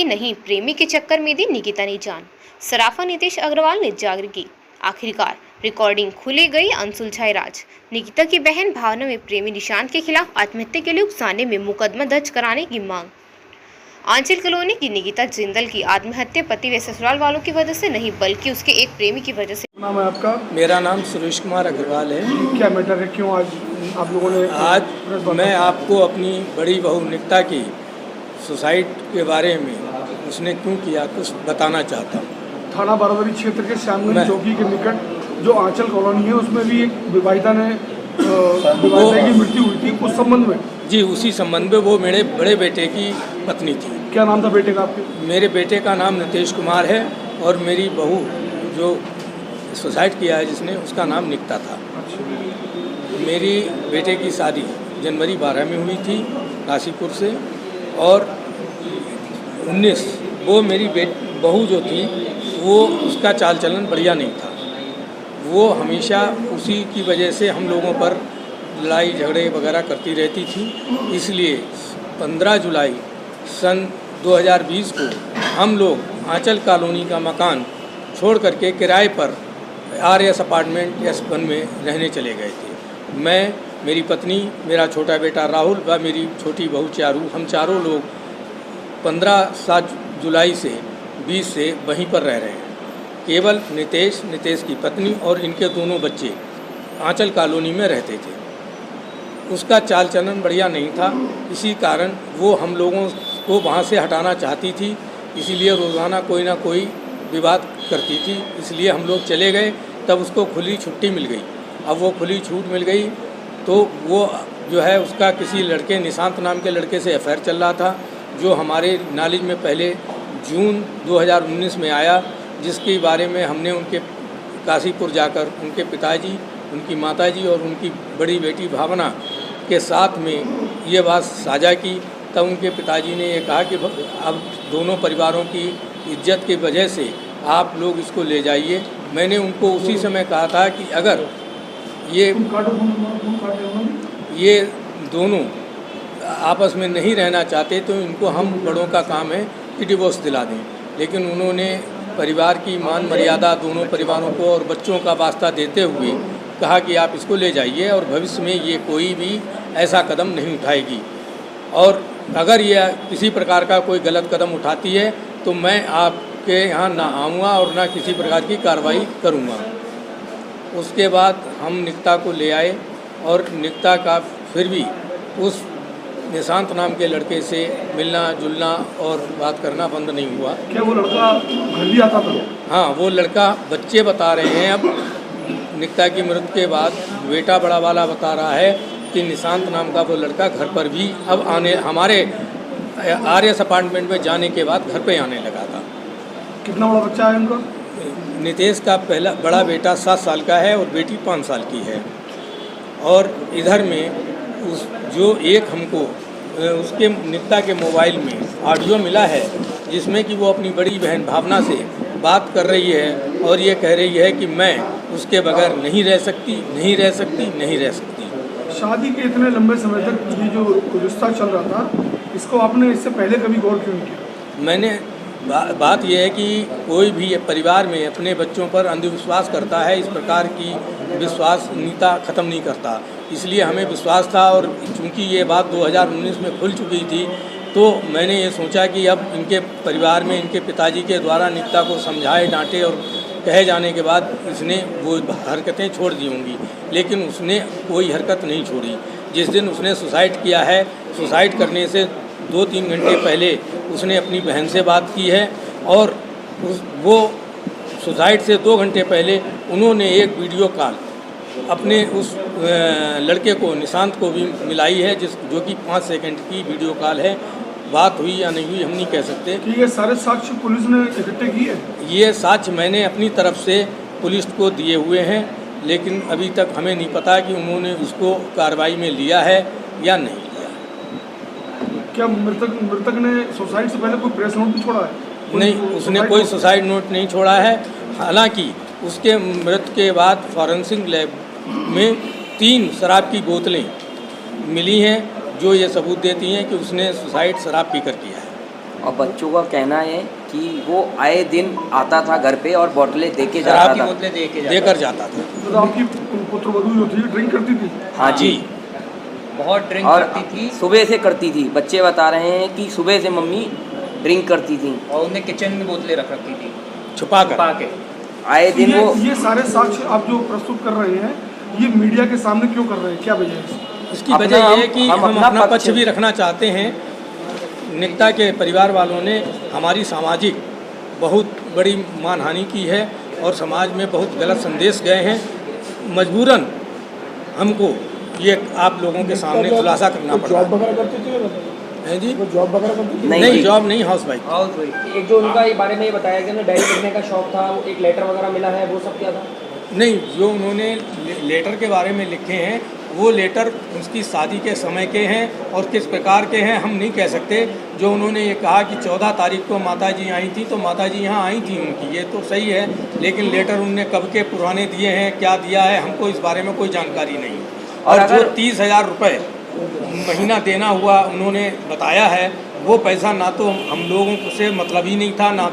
नहीं, प्रेमी के चक्कर में दी निकिता ने जान। सराफा नितेश अग्रवाल ने जागृत की। आखिरकार रिकॉर्डिंग खुले गई, अनसुलझाए राज। निकिता की बहन भावना में प्रेमी निशांत के खिलाफ आत्महत्या के लिए उकसाने में मुकदमा दर्ज कराने की मांग। आंचल कॉलोनी की निकिता जिंदल की आत्महत्या पति व ससुराल वालों की वजह से नहीं, बल्कि उसके एक प्रेमी की वजह से। नाम है आपका? मेरा नाम सुरेश कुमार अग्रवाल है। क्या मैटर है, क्यों आज आप लोगों ने? आज मैं आपको अपनी बड़ी बहू निकिता की सुसाइड के बारे में उसने क्यों किया कुछ बताना चाहता हूँ। थाना बारादरी क्षेत्र के श्यामगंज चौकी के निकट जो आंचल कॉलोनी है उसमें भी एक विवाहिता की मृत्यु हुई थी, उस संबंध में? जी, उसी संबंध में। वो मेरे बड़े बेटे की पत्नी थी। क्या नाम था बेटे का आपके? मेरे बेटे का नाम नितेश कुमार है और मेरी बहू जो सुसाइड किया है जिसने, उसका नाम निकिता था। मेरी बेटे की शादी जनवरी 12 में हुई थी काशीपुर से, और 19 वो मेरी बहू जो थी वो उसका चाल चलन बढ़िया नहीं था। वो हमेशा उसी की वजह से हम लोगों पर लड़ाई झगड़े वगैरह करती रहती थी। इसलिए 15 जुलाई सन 2020 को हम लोग आंचल कॉलोनी का मकान छोड़ करके किराए पर RS अपार्टमेंट S1 में रहने चले गए थे। मैं, मेरी पत्नी, मेरा छोटा बेटा राहुल व मेरी छोटी बहू चारू, हम चारों लोग 15 जुलाई से 20 से वहीं पर रह रहे हैं। केवल नितेश की पत्नी और इनके दोनों बच्चे आंचल कॉलोनी में रहते थे। उसका चाल चलन बढ़िया नहीं था, इसी कारण वो हम लोगों को वहाँ से हटाना चाहती थी। इसीलिए रोज़ाना कोई ना कोई विवाद करती थी। इसलिए हम लोग चले गए, तब उसको खुली छुट्टी मिल गई। अब वो खुली छूट मिल गई तो वो जो है उसका किसी लड़के, निशांत नाम के लड़के से अफेयर चल रहा था, जो हमारे नॉलेज में पहले जून 2019 में आया, जिसके बारे में हमने उनके काशीपुर जाकर उनके पिताजी, उनकी माताजी और उनकी बड़ी बेटी भावना के साथ में ये बात साझा की। तब उनके पिताजी ने ये कहा कि अब दोनों परिवारों की इज्जत की वजह से आप लोग इसको ले जाइए। मैंने उनको उसी समय कहा था कि अगर ये दोनों आपस में नहीं रहना चाहते तो इनको हम बड़ों का काम है कि डिवोर्स दिला दें। लेकिन उन्होंने परिवार की मान मर्यादा दोनों परिवारों को और बच्चों का वास्ता देते हुए कहा कि आप इसको ले जाइए और भविष्य में ये कोई भी ऐसा कदम नहीं उठाएगी, और अगर यह किसी प्रकार का कोई गलत कदम उठाती है तो मैं आपके यहाँ ना आऊँगा और ना किसी प्रकार की कार्रवाई करूँगा। उसके बाद हम निकिता को ले आए और निकिता का फिर भी उस निशांत नाम के लड़के से मिलना जुलना और बात करना बंद नहीं हुआ। क्या वो लड़का घर भी आता था? हाँ, वो लड़का, बच्चे बता रहे हैं अब निकिता की मृत्यु के बाद, बेटा बड़ा वाला बता रहा है कि निशांत नाम का वो लड़का घर पर भी अब आने, हमारे RS अपार्टमेंट में जाने के बाद घर पे आने लगा था। कितना बड़ा बच्चा है उनका? नितेश का बड़ा बेटा 7 साल का है और बेटी 5 साल की है। और इधर में जो एक हमको उसके निकिता के मोबाइल में ऑडियो मिला है जिसमें कि वो अपनी बड़ी बहन भावना से बात कर रही है और ये कह रही है कि मैं उसके बगैर नहीं रह सकती, नहीं रह सकती, नहीं रह सकती। शादी के इतने लंबे समय तक ये जो रिश्ता चल रहा था, इसको आपने इससे पहले कभी गौर क्यों नहीं किया? मैंने बात यह है कि कोई भी परिवार में अपने बच्चों पर अंधविश्वास करता है, इस प्रकार की विश्वसनीयता ख़त्म नहीं करता। इसलिए हमें विश्वास था, और चूंकि ये बात 2019 में खुल चुकी थी तो मैंने ये सोचा कि अब इनके परिवार में इनके पिताजी के द्वारा निकिता को समझाए, डांटे और कहे जाने के बाद इसने वो हरकतें छोड़ दी होंगी, लेकिन उसने कोई हरकत नहीं छोड़ी। जिस दिन उसने सुसाइड किया है, सुसाइड करने से 2-3 घंटे पहले उसने अपनी बहन से बात की है, और वो सुसाइड से 2 घंटे पहले उन्होंने एक वीडियो कॉल अपने उस लड़के को, निशांत को भी मिलाई है, जो कि 5 सेकंड की वीडियो कॉल है। बात हुई या नहीं हुई हम नहीं कह सकते। कि ये सारे साक्ष्य पुलिस ने इकट्ठे किए हैं? ये साक्ष्य मैंने अपनी तरफ से पुलिस को दिए हुए हैं, लेकिन अभी तक हमें नहीं पता कि उन्होंने उसको कार्रवाई में लिया है या नहीं लिया। क्या मृतक ने सुसाइड से पहले कोई प्रेस नोट भी छोड़ा है? नहीं, उसने कोई सुसाइड नोट नहीं छोड़ा है। हालांकि उसके मृत्यु के बाद फॉरेंसिक लैब में 3 शराब की बोतलें मिली हैं, जो ये सबूत देती हैं कि उसने सुसाइड शराब पीकर किया है। और बच्चों का कहना है कि वो आए दिन आता था घर पे और बोतलें दे के शराब जाता की था। बोतलें देकर जाता था। तो आपकी पुत्रवधू जो थी ड्रिंक करती थी? हाँ जी, बहुत ड्रिंक और करती थी सुबह से करती थी। बच्चे बता रहे हैं कि सुबह से मम्मी ड्रिंक करती थी, और उन्हें किचन में बोतलें रख रखी थी छुपा छुपा कर। के। आए तो दिन वो ये सारे साक्ष्य आप जो प्रस्तुत कर रहे हैं ये मीडिया के सामने क्यों कर रहे हैं, क्या वजह है इसकी? इसकी अपना वजह ये है कि हम हम अपना अपना पक्ष पक्ष भी रखना चाहते हैं। निकिता के परिवार वालों ने हमारी सामाजिक बहुत बड़ी मानहानि की है और समाज में बहुत गलत संदेश गए हैं। मजबूरन हमको ये आप लोगों के सामने खुलासा करना पड़ा जॉब वगैरह करती थी है जी। जॉब वगैरह करती थी? नहीं, जी। जॉब नहीं, हाउस वाइफ। House wife. एक जो उनका ये बारे में ये बताया कि उन्हें डायरी लिखने का शौक था, वो एक लेटर वगैरह मिला है, वो सब क्या था? नहीं, जो उन्होंने लेटर के बारे में लिखे हैं वो लेटर उसकी शादी के समय के हैं और किस प्रकार के हैं हम नहीं कह सकते। जो उन्होंने ये कहा कि 14 तारीख को माताजी आई थी, तो माताजी यहाँ आई थी उनकी, ये तो सही है, लेकिन लेटर उनने कब के पुराने दिए हैं, क्या दिया है, हमको इस बारे में कोई जानकारी नहीं। और जो 30,000 रुपये महीना देना हुआ उन्होंने बताया है, वो पैसा ना तो हम लोगों से मतलब ही नहीं था, ना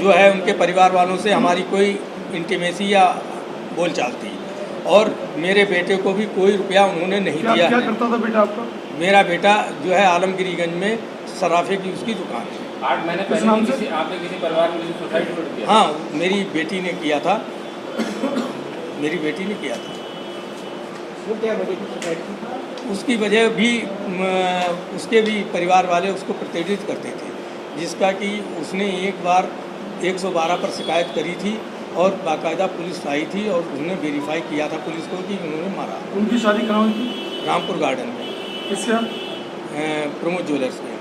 जो है उनके परिवार वालों से हमारी कोई इंटीमेसी या बोलचाल थी। और मेरे बेटे को भी कोई रुपया उन्होंने नहीं दिया क्या है। करता था बेटा आपका? मेरा बेटा जो है आलमगिरीगंज में सराफे की उसकी दुकान है। 8 महीने किस नाम से? आपने किसी परिवार में सुसाइड नोट किया? हाँ, मेरी बेटी ने किया था, मेरी बेटी ने किया था। वो क्या वजह थी सुसाइड की? उसकी वजह भी उसके भी परिवार वाले उसको प्रतिष्ठित करते थे, जिसका कि उसने एक बार 112 पर शिकायत करी थी और बाकायदा पुलिस आई थी और उसने वेरीफाई किया था पुलिस को कि उन्होंने मारा। उनकी शादी कहाँ हुई थी? रामपुर गार्डन में किससे? प्रमोद ज्वेलर्स में।